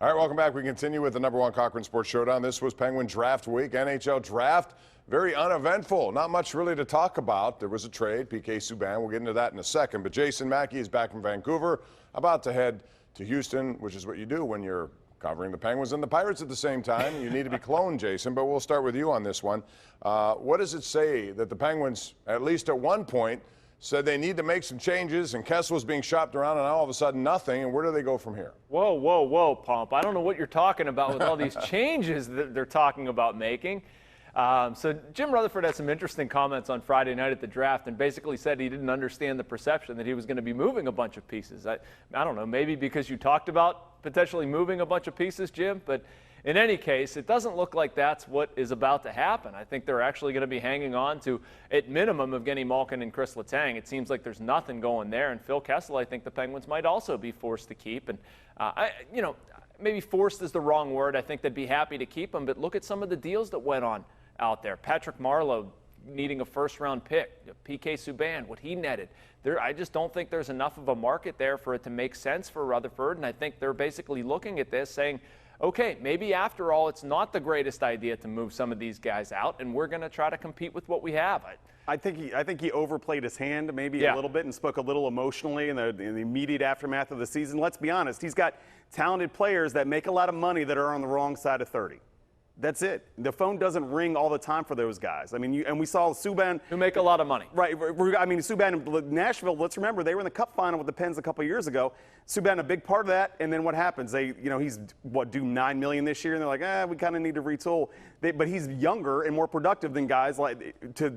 All right, welcome back. We continue with the #1 Cochran Sports Showdown. This was Penguin Draft Week, NHL Draft. Very uneventful. Not much really to talk about. There was a trade, PK Subban. We'll get into that in a second. But Jason Mackey is back from Vancouver, about to head to Houston, which is what you do when you're covering the Penguins and the Pirates at the same time. You need to be cloned, Jason, but we'll start with you on this one. What does it say that the Penguins, at least at one point, said they need to make some changes, and Kessel was being shopped around, and all of a sudden nothing, and where do they go from here? Whoa, whoa, whoa, Pomp. I don't know what you're talking about with all these changes that they're talking about making. So Jim Rutherford had some interesting comments on Friday night at the draft and basically said he didn't understand the perception that he was going to be moving a bunch of pieces. I don't know, maybe because you talked about potentially moving a bunch of pieces, Jim, but in any case, it doesn't look like that's what is about to happen. I think they're actually going to be hanging on to, at minimum, Evgeny Malkin and Chris Letang. It seems like there's nothing going there. And Phil Kessel, I think the Penguins might also be forced to keep. And, maybe forced is the wrong word. I think they'd be happy to keep him. But look at some of the deals that went on out there. Patrick Marleau needing a first-round pick. PK Subban, what he netted. I just don't think there's enough of a market there for it to make sense for Rutherford. And I think they're basically looking at this saying, okay, maybe after all, it's not the greatest idea to move some of these guys out, and we're going to try to compete with what we have. I think he overplayed his hand maybe a little bit and spoke a little emotionally in the immediate aftermath of the season. Let's be honest, he's got talented players that make a lot of money that are on the wrong side of 30. That's it. The phone doesn't ring all the time for those guys. I mean, and we saw Subban. Who make a lot of money. Right. I mean, Subban in Nashville, let's remember, they were in the Cup final with the Pens a couple years ago. Subban, a big part of that, and then what happens? He's, due $9 million this year, and they're like, we kind of need to retool. But he's younger and more productive than guys like to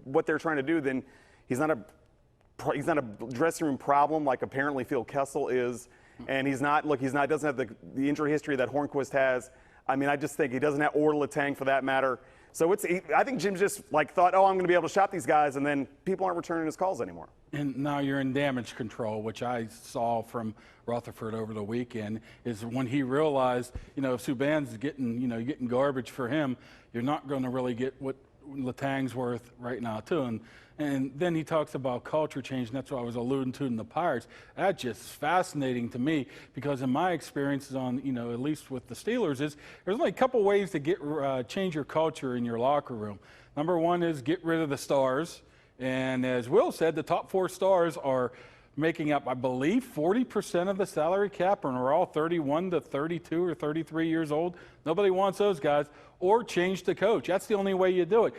what they're trying to do. Then he's not a dressing room problem like apparently Phil Kessel is. And doesn't have the injury history that Hornqvist has. I mean, I just think he doesn't have, or Letang for that matter. So I think Jim just thought, I'm going to be able to shop these guys, and then people aren't returning his calls anymore. And now you're in damage control, which I saw from Rutherford over the weekend, is when he realized, if Subban's getting garbage for him, you're not going to really get what Letang's worth right now too. And then he talks about culture change, and that's what I was alluding to in the Pirates. That's just fascinating to me because in my experiences on, at least with the Steelers, there's only a couple ways to change your culture in your locker room. Number one is get rid of the stars. And as Will said, the top 4 stars are making up, I believe, 40% of the salary cap, and we're all 31 to 32 or 33 years old. Nobody wants those guys. Or change the coach. That's the only way you do it.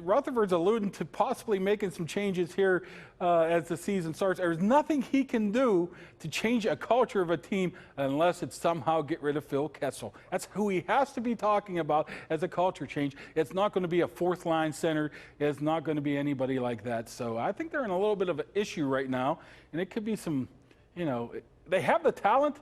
Rutherford's alluding to possibly making some changes here as the season starts. There's nothing he can do to change a culture of a team unless it's somehow get rid of Phil Kessel. That's who he has to be talking about as a culture change. It's not going to be a fourth-line center. It's not going to be anybody like that. So I think they're in a little bit of an issue right now, and it could be some, they have the talent,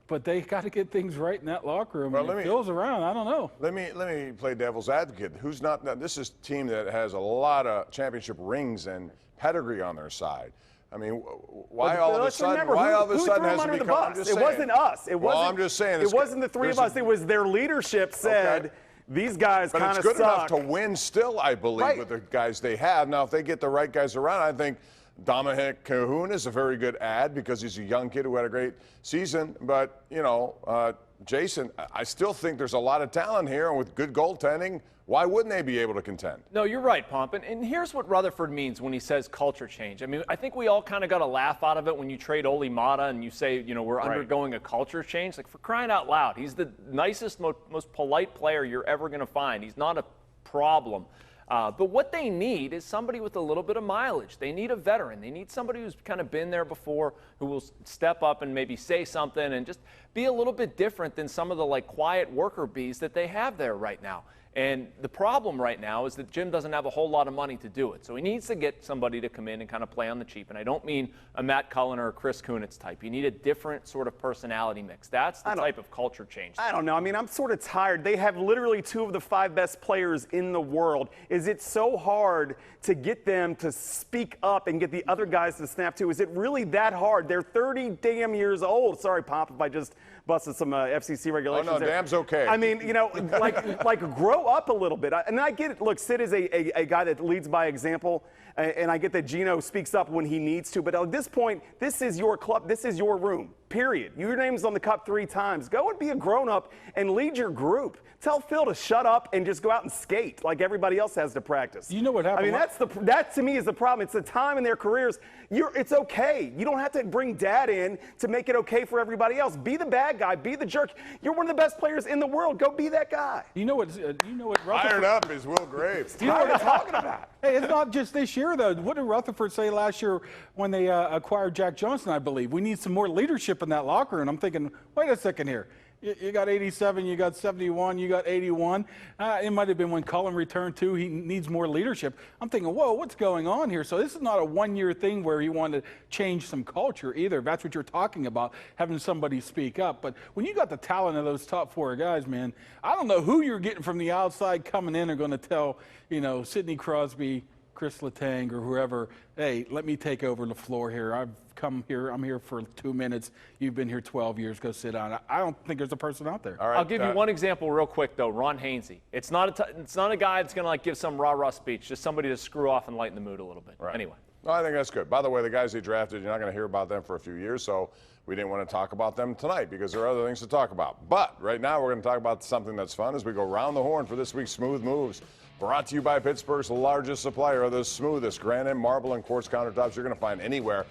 but they got to get things right in that locker room. Well, Phil's around. I don't know. Let me play devil's advocate. Who's not? This is a team that has a lot of championship rings and pedigree on their side. I mean, why all of a sudden? Why all of a sudden has it become? It wasn't us. I'm just saying. It wasn't the three of us. It was their leadership said. Okay. These guys kind of suck. But it's good enough to win still, I believe, with the guys they have. Now, if they get the right guys around, I think Dominic Kahun is a very good ad because he's a young kid who had a great season. But, Jason, I still think there's a lot of talent here, and with good goaltending, why wouldn't they be able to contend? No, you're right, Pomp. And here's what Rutherford means when he says culture change. I mean, I think we all kind of got a laugh out of it when you trade Olli Mata and you say, we're undergoing a culture change. Like, for crying out loud, he's the nicest, most polite player you're ever going to find. He's not a problem. But what they need is somebody with a little bit of mileage. They need a veteran. They need somebody who's kind of been there before, who will step up and maybe say something and just be a little bit different than some of the quiet worker bees that they have there right now. And the problem right now is that Jim doesn't have a whole lot of money to do it. So he needs to get somebody to come in and kind of play on the cheap. And I don't mean a Matt Cullen or a Chris Kunitz type. You need a different sort of personality mix. That's the type of culture change. I don't know. I mean, I'm sort of tired. They have literally 2 of the 5 best players in the world. Is it so hard to get them to speak up and get the other guys to snap too? Is it really that hard? They're 30 damn years old. Sorry, Pop, if I just busted some FCC regulations. Oh, no, there. dam's okay. I mean, you know, like grow up a little bit. And I get it. Look, Sid is a guy that leads by example, and I get that Gino speaks up when he needs to. But at this point, this is your club. This is your room. Period. Your name's on the cup 3 times. Go and be a grown-up and lead your group. Tell Phil to shut up and just go out and skate like everybody else has to practice. You know what happened? I mean, that to me is the problem. It's the time in their careers. It's okay. You don't have to bring dad in to make it okay for everybody else. Be the bad guy. Be the jerk. You're one of the best players in the world. Go be that guy. You know what? Fired up is Will Graves. You know what I'm talking about? Hey, it's not just this year, though. What did Rutherford say last year when they acquired Jack Johnson, I believe? We need some more leadership in that locker room. I'm thinking, wait a second here. You got 87, you got 71, you got 81. It might have been when Cullen returned, too. He needs more leadership. I'm thinking, whoa, what's going on here? So this is not a one-year thing where he wanted to change some culture either. If that's what you're talking about, having somebody speak up. But when you got the talent of those top 4 guys, man, I don't know who you're getting from the outside coming in are going to tell, you know, Sidney Crosby, Chris Letang, or whoever, hey, let me take over the floor here. I've come here. I'm here for 2 minutes. You've been here 12 years. Go sit down. I don't think there's a person out there. All right, I'll give you one example real quick, though. Ron Hainsey. It's not a guy that's going to like give some rah-rah speech. Just somebody to screw off and lighten the mood a little bit. Right. Anyway. Well, I think that's good. By the way, the guys he drafted, you're not going to hear about them for a few years, so we didn't want to talk about them tonight because there are other things to talk about. But right now we're going to talk about something that's fun as we go round the horn for this week's Smooth Moves. Brought to you by Pittsburgh's largest supplier of the smoothest granite, marble, and quartz countertops you're going to find anywhere.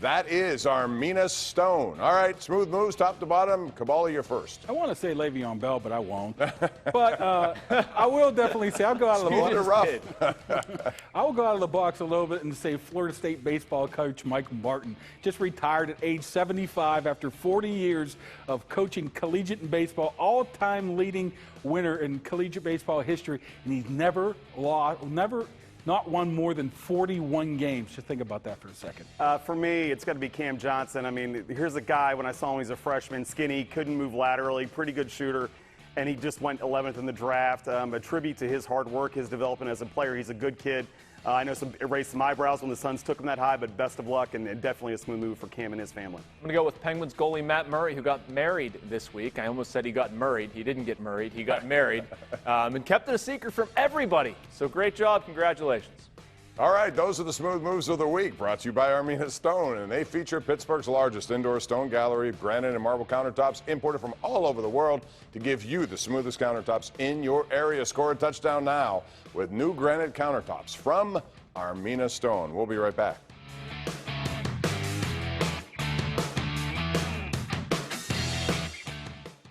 That is Armina Stone. All right, Smooth Moves, top to bottom. Kabali, you're first. I want to say Le'Veon Bell, but I won't. But I will definitely say I'll go out of the box. I will go out of the box a little bit and say Florida State baseball coach Mike Martin just retired at age 75 after 40 years of coaching collegiate and baseball, all-time leading winner in collegiate baseball history, and he's never not won more than 41 games. Just think about that for a second. For me, it's got to be Cam Johnson. I mean, here's a guy, when I saw him, he's a freshman, skinny, couldn't move laterally, pretty good shooter, and he just went 11th in the draft. A tribute to his hard work, his development as a player. He's a good kid. I know it raised some eyebrows when the Suns took him that high, but best of luck, and definitely a smooth move for Cam and his family. I'm going to go with Penguins goalie Matt Murray, who got married this week. I almost said he got married. He didn't get married. He got married and kept it a secret from everybody. So great job. Congratulations. All right, those are the Smooth Moves of the week, brought to you by Armina Stone, and they feature Pittsburgh's largest indoor stone gallery of granite and marble countertops imported from all over the world to give you the smoothest countertops in your area. Score a touchdown now with new granite countertops from Armina Stone. We'll be right back.